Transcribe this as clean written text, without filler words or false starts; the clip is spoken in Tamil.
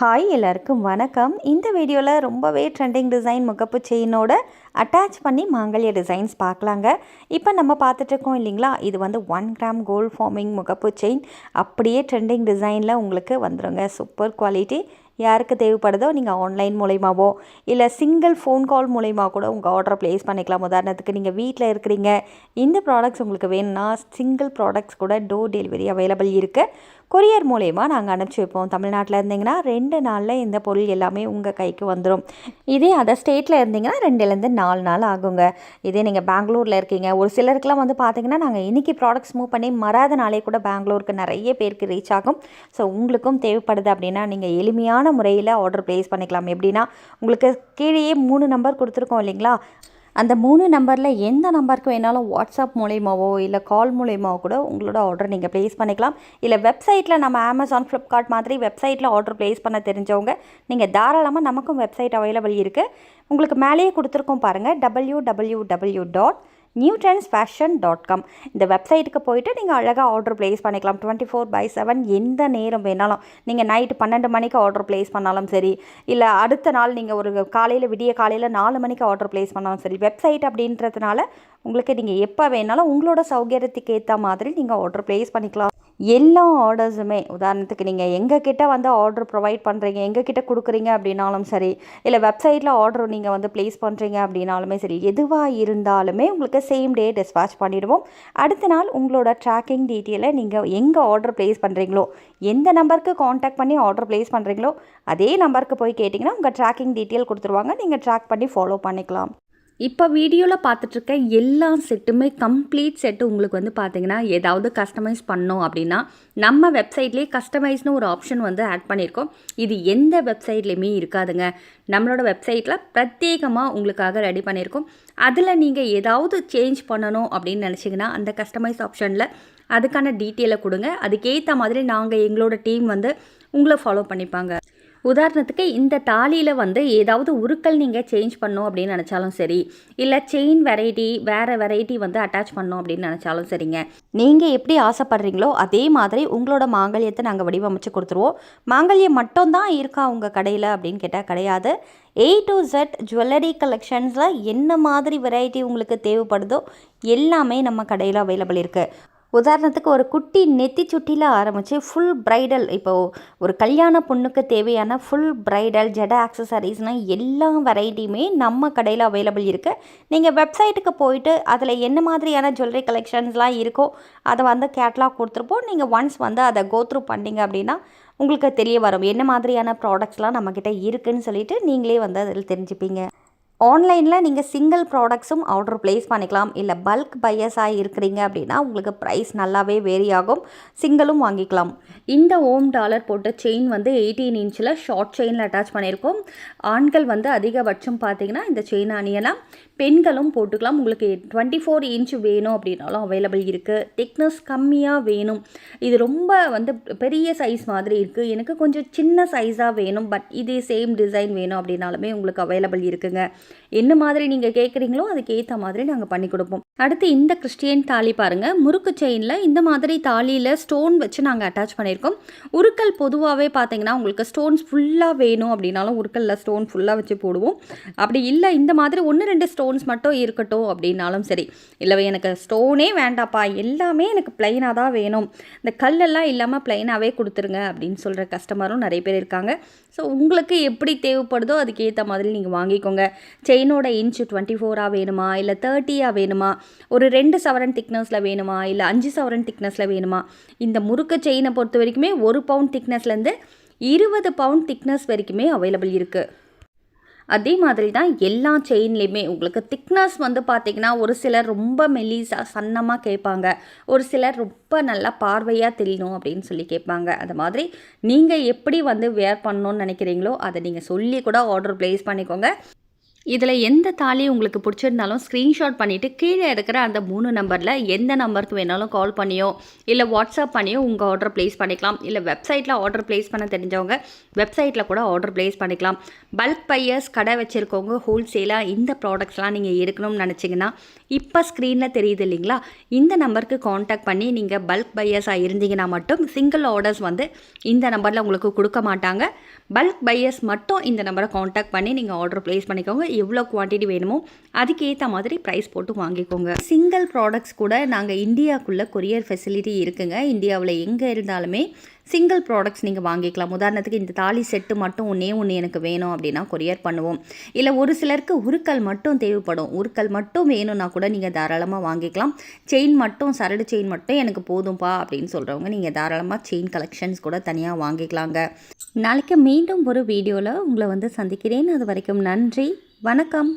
ஹாய் எல்லாருக்கும் வணக்கம். இந்த வீடியோவில் ரொம்பவே ட்ரெண்டிங் டிசைன் முகப்பு செயினோட அட்டாச் பண்ணி மாங்கல்ய டிசைன்ஸ் பார்க்கலாங்க. இப்போ நம்ம பார்த்துட்ருக்கோம் இல்லைங்களா, இது வந்து 1 கிராம் கோல்ட் ஃபார்மிங் முகப்பு செயின் அப்படியே ட்ரெண்டிங் டிசைனில் உங்களுக்கு வந்துடுங்க. Super quality. யாருக்கு தேவைப்படுதோ நீங்கள் ஆன்லைன் மூலயமாவோ இல்லை சிங்கிள் ஃபோன் கால் மூலயமா கூட உங்கள் ஆர்டரை ப்ளேஸ் பண்ணிக்கலாம். உதாரணத்துக்கு நீங்கள் வீட்டில் இருக்கிறீங்க, இந்த ப்ராடக்ட்ஸ் உங்களுக்கு வேணும்னா சிங்கிள் ப்ராடக்ட்ஸ் கூட டோர் டெலிவரி அவைலபிள் இருக்குது. கொரியர் மூலயமா நாங்கள் அனுப்பிச்சி வைப்போம். தமிழ்நாட்டில் இருந்தீங்கன்னா 2 நாளில் இந்த பொருள் எல்லாமே உங்கள் கைக்கு வந்துடும். இதே அதர் ஸ்டேட்டில் இருந்தீங்கன்னா 2லேருந்து 4 நாள் ஆகுங்க. இதே நீங்கள் பெங்களூரில் இருக்கீங்க, ஒரு சிலருக்குலாம் வந்து பார்த்திங்கன்னா நாங்கள் இன்றைக்கி ப்ராடக்ட்ஸ் மூவ் பண்ணி மறாத நாளே கூட பெங்களூருக்கு நிறைய பேருக்கு ரீச் ஆகும். ஸோ உங்களுக்கும் தேவைப்படுது அப்படின்னா நீங்கள் எளிமையான முறையில் ஆர்டர் ப்ளேஸ் பண்ணிக்கலாம். எப்படின்னா, உங்களுக்கு கீழேயே 3 நம்பர் கொடுத்துருக்கோம் இல்லைங்களா, அந்த 3 நம்பரில் எந்த நம்பருக்கு வேணாலும் வாட்ஸ்அப் மூலயமாவோ இல்லை கால் மூலயமாவோ கூட உங்களோட ஆர்டர் நீங்கள் ப்ளேஸ் பண்ணிக்கலாம். இல்லை வெப்சைட்டில் நம்ம அமேசான், ஃப்ளிப்கார்ட் மாதிரி வெப்சைட்டில் ஆர்டர் ப்ளேஸ் பண்ண தெரிஞ்சவங்க நீங்கள் தாராளமாக, நமக்கும் வெப்சைட் அவைலபிள் இருக்குது. உங்களுக்கு மேலேயே கொடுத்துருக்கோம் பாருங்கள், www.newtrendsfashion.com. இந்த வெப்சைட்டுக்கு போயிட்டு நீங்கள் அழகாக ஆர்டர் ப்ளேஸ் பண்ணிக்கலாம். 24/7 எந்த நேரம் வேணாலும். நீங்கள் நைட்டு 12 மணிக்கு ஆர்டர் ப்ளேஸ் பண்ணாலும் சரி, இல்லை அடுத்த நாள் நீங்கள் ஒரு விடிய காலையில் 4 மணிக்கு ஆர்டர் ப்ளேஸ் பண்ணாலும் சரி, வெப்சைட் அப்படின்றதுனால உங்களுக்கு நீங்கள் எப்போ வேணாலும் உங்களோட சௌகரியத்துக்கு ஏற்ற மாதிரி நீங்கள் ஆர்டர் ப்ளேஸ் பண்ணிக்கலாம். எல்லா ஆர்டர்ஸுமே, உதாரணத்துக்கு நீங்கள் எங்ககிட்ட வந்து ஆர்டர் ப்ரொவைட் பண்ணுறீங்க, எங்ககிட்ட கொடுக்குறீங்க அப்படின்னாலும் சரி, இல்லை வெப்சைட்டில் ஆர்டர் நீங்கள் வந்து ப்ளேஸ் பண்ணுறீங்க அப்படின்னாலுமே சரி, எதுவாக இருந்தாலுமே உங்களுக்கு சேம் டே டிஸ்பேச் பண்ணிவிடுவோம். அடுத்த நாள் உங்களோட ட்ராக்கிங் டீட்டெயிலை நீங்கள் எங்கே ஆர்டர் ப்ளேஸ் பண்ணுறீங்களோ, எந்த நம்பருக்கு காண்டாக்ட் பண்ணி ஆர்டர் ப்ளேஸ் பண்ணுறீங்களோ அதே நம்பருக்கு போய் கேட்டிங்கன்னா உங்கள் ட்ராக்கிங் டீட்டெயில் கொடுத்துருவாங்க. நீங்கள் ட்ராக் பண்ணி ஃபாலோ பண்ணிக்கலாம். இப்போ வீடியோவில் பார்த்துட்ருக்க எல்லா செட்டுமே கம்ப்ளீட் செட்டு உங்களுக்கு வந்து பார்த்திங்கன்னா ஏதாவது கஸ்டமைஸ் பண்ணோம் அப்படின்னா நம்ம வெப்சைட்லேயே கஸ்டமைஸ்னு ஒரு ஆப்ஷன் வந்து ஆட் பண்ணியிருக்கோம். இது எந்த வெப்சைட்லேயுமே இருக்காதுங்க. நம்மளோட வெப்சைட்டில் பிரத்யேகமாக உங்களுக்காக ரெடி பண்ணியிருக்கோம். அதில் நீங்கள் ஏதாவது சேஞ்ச் பண்ணணும் அப்படின்னு நினச்சிங்கன்னா அந்த கஸ்டமைஸ் ஆப்ஷனில் அதுக்கான டீட்டெயிலை கொடுங்க. அதுக்கேற்ற மாதிரி நாங்கள் எங்களோட டீம் வந்து உங்களை ஃபாலோ பண்ணிப்பாங்க. உதாரணத்துக்கு இந்த தாலியில் வந்து ஏதாவது உருக்கள் நீங்கள் சேஞ்ச் பண்ணோம் அப்படின்னு நினச்சாலும் சரி, இல்லை செயின் வேறு வெரைட்டி வந்து அட்டாச் பண்ணோம் அப்படின்னு நினச்சாலும் சரிங்க, நீங்கள் எப்படி ஆசைப்படுறீங்களோ அதே மாதிரி உங்களோட மாங்கல்யத்தை நாங்கள் வடிவமைச்சு கொடுத்துருவோம். மாங்கல்யம் மட்டும்தான் இருக்கா உங்கள் கடையில் அப்படின்னு கேட்டால் கிடையாது. A to Z ஜுவல்லரி கலெக்ஷன்ஸில் என்ன மாதிரி வெரைட்டி உங்களுக்கு தேவைப்படுதோ எல்லாமே நம்ம கடையில் அவைலபிள் இருக்குது. உதாரணத்துக்கு ஒரு குட்டி நெத்தி சுட்டியில் ஆரம்பித்து ஃபுல் ப்ரைடல், இப்போது ஒரு கல்யாண பொண்ணுக்கு தேவையான ஃபுல் ப்ரைடல் ஜட ஆக்சசரிஸ்னால் எல்லா வெரைட்டியுமே நம்ம கடையில் அவைலபிள் இருக்குது. நீங்கள் வெப்சைட்டுக்கு போயிட்டு அதில் என்ன மாதிரியான ஜுவல்லரி கலெக்ஷன்ஸ்லாம் இருக்கோ அதை வந்து கேட்லாக் கொடுத்துருப்போம். நீங்கள் ஒன்ஸ் வந்து அதை கோத்ரூ பண்ணிங்க அப்படின்னா உங்களுக்கு தெரிய வரும் என்ன மாதிரியான ப்ராடக்ட்ஸ்லாம் நம்மக்கிட்ட இருக்குதுன்னு சொல்லிட்டு நீங்களே வந்து அதில் தெரிஞ்சுப்பீங்க. ஆன்லைனில் நீங்கள் சிங்கிள் ப்ராடக்ட்ஸும் ஆர்டர் ப்ளேஸ் பண்ணிக்கலாம். இல்லை பல்க் பையர்ஸாக இருக்கிறீங்க அப்படின்னா உங்களுக்கு ப்ரைஸ் நல்லாவே வேரி ஆகும். சிங்கிளும் வாங்கிக்கலாம். இந்த $1 போட்ட செயின் வந்து 18 இன்ச்சில் ஷார்ட் செயினில் அட்டாச் பண்ணியிருக்கோம். ஆண்கள் வந்து அதிகபட்சம் பார்த்திங்கன்னா இந்த செயின் அணியலாம், பெண்களும் போட்டுக்கலாம். உங்களுக்கு 24 இன்ச் வேணும் அப்படின்னாலும் அவைலபிள் இருக்குது. திக்னஸ் கம்மியாக வேணும், இது ரொம்ப வந்து பெரிய சைஸ் மாதிரி இருக்குது, எனக்கு கொஞ்சம் சின்ன சைஸாக வேணும் பட் இதே சேம் டிசைன் வேணும் அப்படின்னாலுமே உங்களுக்கு அவைலபிள் இருக்குங்க. என்ன மாதிரி நீங்கள் கேட்குறீங்களோ அதுக்கு ஏற்ற மாதிரி நாங்கள் பண்ணி கொடுப்போம். அடுத்து இந்த கிறிஸ்டியன் தாலி பாருங்கள், முறுக்கு செயினில் இந்த மாதிரி தாலியில் ஸ்டோன் வச்சு நாங்கள் அட்டாச் பண்ணியிருக்கோம். உருக்கள் பொதுவாகவே பார்த்தீங்கன்னா உங்களுக்கு ஸ்டோன்ஸ் ஃபுல்லாக வேணும் அப்படின்னாலும் உருக்களில் ஸ்டோன் ஃபுல்லாக வச்சு போடுவோம். அப்படி இல்லை இந்த மாதிரி 1-2 ஸ்டோன்ஸ் மட்டும் இருக்கட்டும் அப்படின்னாலும் சரி, இல்லை எனக்கு ஸ்டோனே வேண்டாப்பா எல்லாமே எனக்கு பிளைனாக தான் வேணும், இந்த கல்லெல்லாம் இல்லாமல் பிளைனாகவே கொடுத்துருங்க அப்படின்னு சொல்கிற கஸ்டமரும் நிறைய பேர் இருக்காங்க. ஸோ உங்களுக்கு எப்படி தேவைப்படுதோ அதுக்கேற்ற மாதிரி நீங்கள் வாங்கிக்கோங்க. செயினோட இன்ச்சு 24 வேணுமா, இல்லை 30 வேணுமா, ஒரு 2 சவரன் திக்னஸில் வேணுமா, இல்லை 5 சவரன் திக்னஸில் வேணுமா, இந்த முறுக்கு செயினை பொறுத்த வரைக்குமே 1 பவுண்ட் திக்னஸ்லேருந்து 20 பவுண்ட் திக்னஸ் வரைக்குமே அவைலபிள் இருக்குது. அதே மாதிரி தான் எல்லா செயின்லேயுமே உங்களுக்கு திக்னஸ் வந்து பார்த்திங்கன்னா ஒரு சிலர் ரொம்ப மெலிசாக சன்னமாக கேட்பாங்க, ஒரு சிலர் ரொம்ப நல்லா பார்வையாக தெரியணும் அப்படின்னு சொல்லி கேட்பாங்க. அது மாதிரி நீங்கள் எப்படி வந்து வேர் பண்ணணும்னு நினைக்கிறீங்களோ அதை நீங்கள் சொல்லி கூட ஆர்டர் ப்ளேஸ் பண்ணிக்கோங்க. இதில் எந்த தாலி உங்களுக்கு பிடிச்சிருந்தாலும் ஸ்க்ரீன்ஷாட் பண்ணிவிட்டு கீழே இருக்கிற அந்த 3 நம்பரில் எந்த நம்பருக்கு வேணாலும் கால் பண்ணியோ இல்லை வாட்ஸ்அப் பண்ணியோ உங்கள் ஆர்டர் ப்ளேஸ் பண்ணிக்கலாம். இல்லை வெப்சைட்டில் ஆர்டர் ப்ளேஸ் பண்ண தெரிஞ்சவங்க வெப்சைட்டில் கூட ஆர்டர் ப்ளேஸ் பண்ணிக்கலாம். பல்க் பையர்ஸ் கடை வச்சுருக்கவங்க ஹோல்சேலாக இந்த ப்ராடக்ட்ஸ்லாம் நீங்கள் எடுக்கணும்னு நினச்சிங்கன்னா இப்போ ஸ்க்ரீனில் தெரியுது இல்லைங்களா, இந்த நம்பருக்கு காண்டாக்ட் பண்ணி நீங்கள் பல்க் பையர்ஸாக இருந்தீங்கன்னா மட்டும் சிங்கிள் ஆர்டர்ஸ் வந்து இந்த நம்பரில் உங்களுக்கு கொடுக்க மாட்டாங்க. பல்க் பையர்ஸ் மட்டும் இந்த நம்பரை காண்டாக்ட் பண்ணி நீங்கள் ஆர்டர் ப்ளேஸ் பண்ணிக்கோங்க. எவ்வளோ குவான்டிட்டி வேணுமோ அதுக்கேற்ற மாதிரி ப்ரைஸ் போட்டு வாங்கிக்கோங்க. சிங்கிள் ப்ராடக்ட்ஸ் கூட நாங்கள் இந்தியாவுக்குள்ளே கொரியர் ஃபெசிலிட்டி இருக்குங்க. இந்தியாவில் எங்கே இருந்தாலுமே சிங்கிள் ப்ராடக்ட்ஸ் நீங்கள் வாங்கிக்கலாம். உதாரணத்துக்கு இந்த தாலி செட்டு மட்டும் ஒன்று எனக்கு வேணும் அப்படின்னா கொரியர் பண்ணுவோம். இல்லை ஒரு சிலருக்கு உருக்கல் மட்டும் தேவைப்படும், உருக்கல் மட்டும் வேணும்னா கூட நீங்கள் தாராளமாக வாங்கிக்கலாம். செயின் மட்டும் சரடு செயின் மட்டும் எனக்கு போதும்பா அப்படின்னு சொல்கிறவங்க நீங்கள் தாராளமாக செயின் கலெக்ஷன்ஸ் கூட தனியாக வாங்கிக்கலாங்க. நாளைக்கு மீண்டும் ஒரு வீடியோவில் உங்களை வந்து சந்திக்கிறேன். அது வரைக்கும் நன்றி, வணக்கம்.